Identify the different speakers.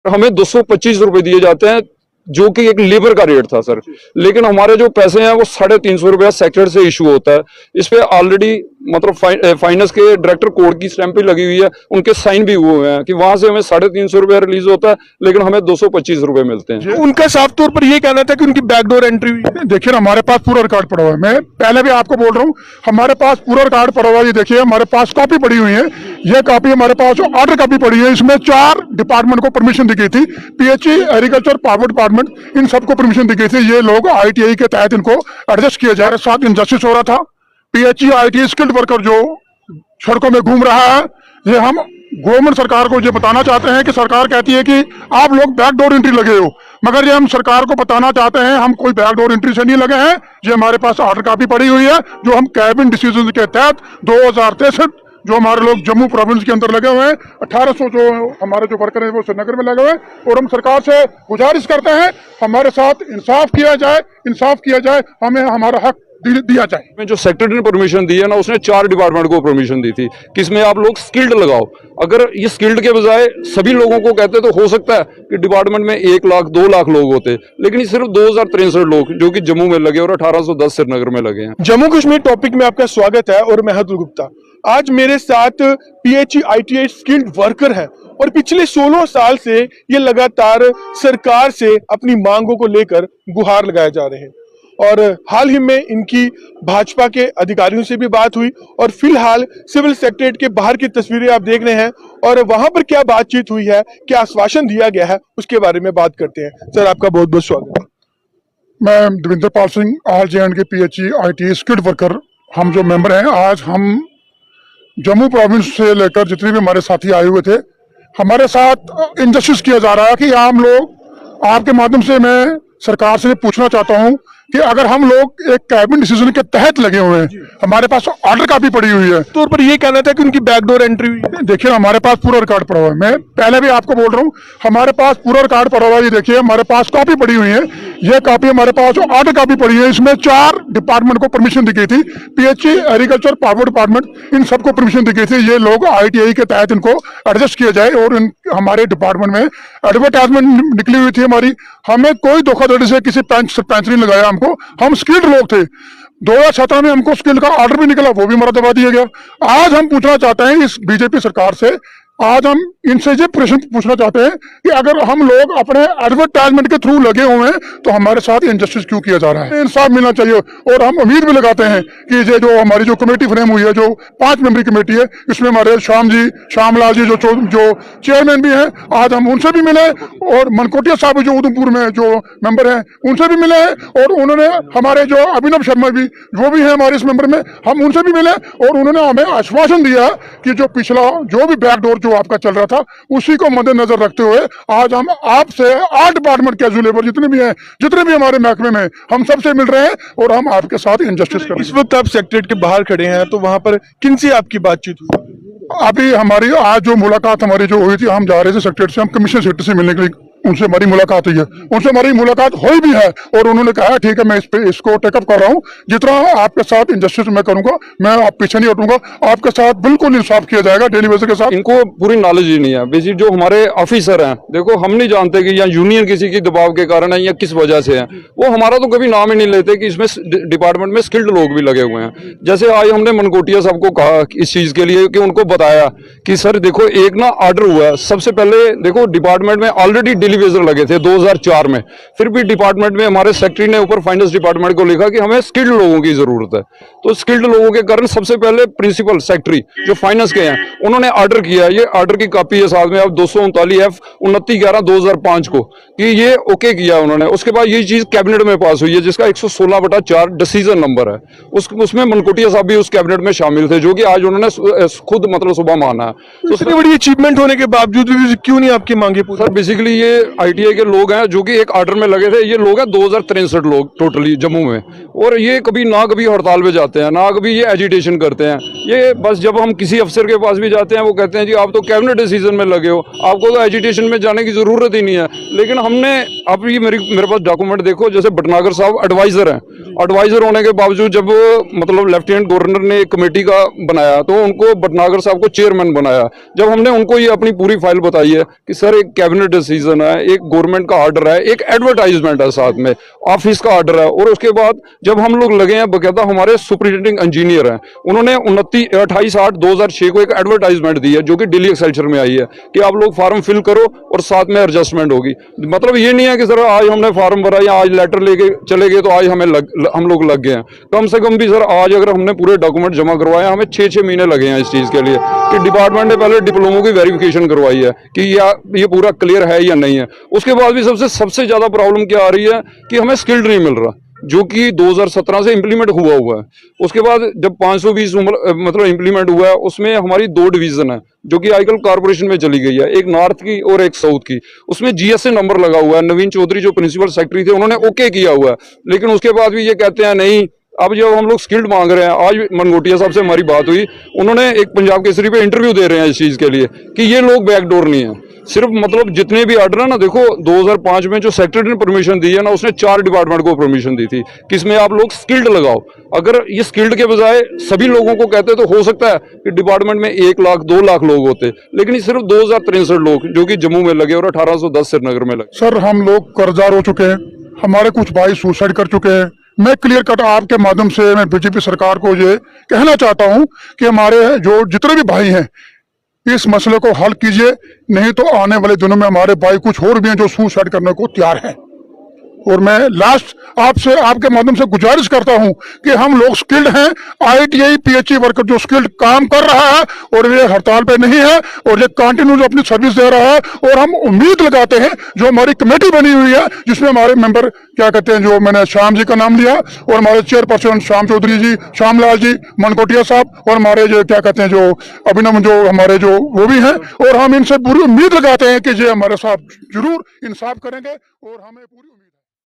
Speaker 1: हमें 225 रुपए दिए जाते हैं, जो कि एक लेबर का रेट था सर। लेकिन हमारे जो पैसे हैं वो 350 रुपया सेक्टर से इशू होता है। इस पे ऑलरेडी मतलब फाइनेंस के डायरेक्टर कोड की स्टैंप भी लगी हुई है, उनके साइन भी हुए हैं कि वहां से हमें 350 रुपया रिलीज होता है, लेकिन हमें 225 रुपए मिलते हैं।
Speaker 2: उनका साफ तौर पर यह कहना था कि उनकी बैकडोर एंट्री हुई है।
Speaker 3: देखिए ना, हमारे पास पूरा रिकॉर्ड पड़ा हुआ है। मैं पहले भी आपको बोल रहा हूँ, हमारे पास पूरा रिकॉर्ड पड़ा हुआ है। ये देखिए, हमारे पास कॉपी पड़ी हुई है। ये कॉपी हमारे पास ऑर्डर कॉपी पड़ी है। इसमें 4 डिपार्टमेंट को परमिशन दी गई थी, पीएचई, एग्रीकल्चर, पावर डिपार्टमेंट, इन सबको परमिशन दी गई थी। ये लोग आईटीआई के तहत इनको एडजस्ट किया जाए। साथ इनजस्टिस हो रहा था। पीएचई, आईटीआई स्किल्ड वर्कर जो सड़कों में घूम रहा है, ये हम गवर्नमेंट सरकार को ये बताना चाहते हैं कि सरकार कहती है कि आप लोग बैकडोर एंट्री लगे हो, मगर ये हम सरकार को बताना चाहते हैं हम कोई बैकडोर एंट्री से नहीं लगे हैं। ये हमारे पास ऑर्डर कॉपी पड़ी हुई है, जो हम कैबिनेट डिसीजन के तहत 2063 जो हमारे लोग जम्मू प्रोविंस के अंदर लगे हुए हैं, 1800 जो हमारे जो वर्कर हैं वो श्रीनगर में लगे हुए हैं। और हम सरकार से गुजारिश करते हैं हमारे साथ इंसाफ किया जाए, हमें हमारा हक दिया जाए।
Speaker 1: जो सेक्रेटरी ने परमिशन दी है ना, उसने 4 डिपार्टमेंट को परमिशन दी थी कि इसमें आप लोग स्किल्ड लगाओ। अगर ये स्किल्ड के बजाय सभी लोगों को कहते तो हो सकता है कि डिपार्टमेंट में 1 लाख 2 लाख लोग होते, लेकिन सिर्फ 2063 लोग जो कि जम्मू में लगे और 1810 श्रीनगर में लगे हैं।
Speaker 2: जम्मू कश्मीर टॉपिक में आपका स्वागत है और मैं अतुल गुप्ता। आज मेरे साथ पीएचई आईटीआई स्किल्ड वर्कर हैं और पिछले 16 साल से ये लगातार सरकार से अपनी मांगों को लेकर गुहार लगाए जा रहे हैं। और हाल ही में इनकी भाजपा के अधिकारियों से भी बात हुई और फिलहाल सिविल सेक्रेटरीट के बाहर की तस्वीरें आप देख रहे हैं और वहां पर क्या बातचीत हुई है, क्या आश्वासन दिया गया है, उसके बारे में बात करते हैं। सर, आपका बहुत बहुत स्वागत है।
Speaker 3: मैं देवेंद्र पाल सिंह, ऑल जे&के के पीएचई आईटीआई स्किल्ड वर्कर, हम जो मेंबर हैं, आज हम जम्मू प्रोविंस से लेकर जितने भी हमारे साथी आए हुए थे, हमारे साथ इंजस्टिस किया जा रहा है कि हम लोग, आपके माध्यम से मैं सरकार से पूछना चाहता हूं कि अगर हम लोग एक कैबिनेट डिसीजन के तहत लगे हुए हैं, हमारे पास ऑर्डर कॉपी पड़ी हुई है,
Speaker 2: तौर पर यह कहना था कि उनकी बैकडोर एंट्री हुई है।
Speaker 3: देखिए, हमारे पास पूरा रिकॉर्ड पड़ा हुआ है। मैं पहले भी आपको बोल रहा हूँ, हमारे पास पूरा रिकॉर्ड पड़ा हुआ है। ये देखिए, हमारे पास कॉपी पड़ी हुई है। ये कॉपी हमारे पास ऑर्डर कॉपी पड़ी है। इसमें 4 डिपार्टमेंट को परमिशन दी गई थी, पीएचई, एग्रीकल्चर, पावर डिपार्टमेंट, इन सबको परमिशन दी गई थी। ये लोग आईटीआई के तहत इनको एडजस्ट किया जाए और हमारे डिपार्टमेंट में एडवर्टाइजमेंट निकली हुई थी हमारी। हमें कोई धोखाधड़ी से किसी सरपंच नहीं लगाया हमको। हम स्किल्ड लोग थे। 2017 में हमको स्किल का ऑर्डर भी निकला, वो भी हमारा दबा दिया गया। आज हम पूछना चाहते हैं इस बीजेपी सरकार से, आज हम इनसे ये प्रश्न पूछना चाहते हैं कि अगर हम लोग अपने एडवर्टाइजमेंट के थ्रू लगे हुए हैं तो हमारे साथ इनजस्टिस क्यों किया जा रहा है। इंसाफ मिलना चाहिए। और हम उम्मीद भी लगाते हैं कि ये जो हमारी जो कमेटी फ्रेम हुई है, जो 5 मेंबरी कमेटी है, इसमें हमारे श्यामलाल जी जो चेयरमैन भी हैं, आज हम उनसे भी मिले, और मनकोटिया साहब जो उधमपुर में जो मेंबर हैं उनसे भी मिले हैं, और उन्होंने हमारे जो अभिनव शर्मा भी वो भी है हमारे इस मेंबर में, हम उनसे भी मिले और उन्होंने हमें आश्वासन दिया कि जो पिछला जो भी बैकडोर आपका चल रहा था उसी को मद्देनजर रखते हुए आज हम आपसे 8 डिपार्टमेंट के लेबर जितने भी हैं, जितने भी हमारे महकमे में, हम सबसे मिल रहे हैं और हम आपके साथ इंजस्टिस कर रहे हैं।
Speaker 2: इस वक्त आप सेक्रेटरीट के बाहर खड़े हैं, तो वहां पर किनसे आपकी बातचीत हुई?
Speaker 3: अभी हमारी आज जो मुलाकात हमारी जो हुई थी, हम जा रहे थे सेक्रेटरी से, हम कमीशन सेक्रेटरी से मिलने के लिए, उनसे हमारी मुलाकात हुई है। उनसे हमारी मुलाकात हुई भी है और उन्होंने कहा ठीक है, मैं इसको टेकअप कर रहा हूँ। जितना आपके साथ इंजस्टिस मैं करूंगा, मैं आप पीछे नहीं हटूंगा, आपके साथ बिल्कुल इंसाफ किया जाएगा डेली बेसिस के साथ।
Speaker 1: इनको पूरी नॉलेज ही नहीं है। बेसिक जो हमारे ऑफिसर हैं, देखो हम नहीं जानते कि या यूनियन किसी की दबाव के कारण है या किस वजह से है, वो हमारा तो कभी नाम ही नहीं लेते कि इसमें डिपार्टमेंट में स्किल्ड लोग भी लगे हुए हैं। जैसे आज हमने मनकोटिया साहब को कहा इस चीज के लिए कि उनको बताया कि सर देखो एक ना ऑर्डर हुआ है, सबसे पहले देखो डिपार्टमेंट में ऑलरेडी डेलीवेजर लगे थे 2004 में, फिर भी डिपार्टमेंट में हमारे सेक्रेटरी ने ऊपर फाइनेंस डिपार्टमेंट को लिखा कि हमें स्किल्ड लोगों की जरूरत है। तो स्किल्ड लोगों के कारण सबसे पहले प्रिंसिपल सेक्रेटरी जो फाइनेंस के हैं उन्होंने ऑर्डर किया, ये ऑर्डर की कॉपी है साथ में, अब 239F 29/11/2005 को कि ये ओके किया उन्होंने। उसके बाद ये चीज कैबिनेट में पास हुई है जिसका 116/4 डिसीजन नंबर है। उसमें मनकोटिया साहब भी उस कैबिनेट में शामिल थे, जो कि आज उन्होंने खुद मतलब सुबह माना है।
Speaker 2: तो इतनी बड़ी अचीवमेंट होने के बावजूद भी क्यों नहीं आपकी मांगे पूरी?
Speaker 1: सर बेसिकली ये आईटीआई के लोग हैं जो कि एक ऑर्डर में लगे थे। ये लोग हैं 2063 लोग टोटली जम्मू में, और ये कभी हड़ताल पे जाते हैं, ना कभी ये एजिटेशन करते हैं। ये बस जब हम किसी अफसर के पास भी जाते हैं वो कहते हैं जी आप तो कैबिनेट डिसीजन में लगे हो, आपको तो एजिटेशन में जाने की जरूरत ही नहीं है। लेकिन हमने, आप ये मेरे पास डॉक्यूमेंट देखो, जैसे भटनागर साहब एडवाइजर हैं एडवाइजर होने के बावजूद जब मतलब लेफ्टिनेंट गवर्नर ने एक कमेटी का बनाया तो उनको भटनागर साहब को चेयरमैन बनाया। जब हमने उनको ये अपनी पूरी फाइल बताई है कि सर एक कैबिनेट डिसीजन है, एक गवर्नमेंट का ऑर्डर है, एक एडवर्टाइजमेंट है, साथ में ऑफिस का ऑर्डर है, और उसके बाद जब हम लोग लगे हैं बकायदा हमारे सुपरिटेंडिंग इंजीनियर हैं, उन्होंने 28/8/2006 को एक एडवर्टाइजमेंट दी है जो कि डेली एक्सेलसियर में आई है कि आप लोग फॉर्म फिल करो और साथ में एडजस्टमेंट होगी। मतलब ये नहीं है कि सर आज हमने फॉर्म भरा या आज लेटर लेके चले गए तो आज हम लोग लग गए हैं। कम से कम भी सर आज अगर हमने पूरे डॉक्यूमेंट जमा करवाए हमें 6 महीने लगे हैं इस चीज के लिए कि डिपार्टमेंट ने पहले डिप्लोमो की वेरिफिकेशन करवाई है कि ये पूरा क्लियर है या नहीं है। उसके बाद भी सबसे ज्यादा प्रॉब्लम क्या आ रही है कि हमें स्किल्ड नहीं मिल रहा, जो कि 2017 से इंप्लीमेंट हुआ है। उसके बाद जब 520 मतलब इंप्लीमेंट हुआ है उसमें हमारी 2 डिवीजन है जो कि आजकल कारपोरेशन में चली गई है, एक नॉर्थ की और एक साउथ की। उसमें जीएसए नंबर लगा हुआ है, नवीन चौधरी जो प्रिंसिपल सेक्रेटरी थे उन्होंने ओके किया हुआ है, लेकिन उसके बाद भी ये कहते हैं नहीं। अब जब हम लोग स्किल्ड मांग रहे हैं, आज मनगोटिया साहब से हमारी बात हुई, उन्होंने एक पंजाब केसरी पे इंटरव्यू दे रहे हैं इस चीज के लिए कि ये लोग बैकडोर नहीं है। सिर्फ मतलब जितने भी ऑर्डर है ना, देखो 2005 में जो सेक्रेटरी ने परमिशन दी है ना, उसने 4 डिपार्टमेंट को परमिशन दी थी कि इसमें आप लोग स्किल्ड लगाओ। अगर ये स्किल्ड के बजाय सभी लोगों को कहते तो हो सकता है कि डिपार्टमेंट में 1 लाख 2 लाख लोग होते, लेकिन ये सिर्फ 2063 लोग जो कि जम्मू में लगे और 1810 श्रीनगर में लगे।
Speaker 3: सर हम लोग कर्जदार हो चुके हैं, हमारे कुछ भाई सुसाइड कर चुके हैं। मैं क्लियर कट आपके माध्यम से मैं बीजेपी सरकार को ये कहना चाहता हूं कि हमारे जो जितने भी भाई हैं इस मसले को हल कीजिए, नहीं तो आने वाले दिनों में हमारे भाई कुछ और भी हैं जो सुसाइड करने को तैयार हैं। और मैं लास्ट आपसे आपके माध्यम से गुजारिश करता हूं कि हम लोग स्किल्ड हैं, आईटीआई पीएचई वर्कर जो स्किल्ड काम कर रहा है और ये हड़ताल पे नहीं है और ये कंटिन्यू जो अपनी सर्विस दे रहा है, और हम उम्मीद लगाते हैं जो हमारी कमेटी बनी हुई है जिसमें हमारे मेंबर क्या कहते हैं, जो मैंने श्याम जी का नाम लिया और हमारे चेयरपर्सन श्याम चौधरी जी, श्यामलाल जी, मनकोटिया साहब और हमारे जो क्या कहते हैं जो अभिनव जो हमारे जो वो भी हैं, और हम इनसे पूरी उम्मीद लगाते हैं कि ये हमारे साथ जरूर इंसाफ करेंगे और हमें पूरी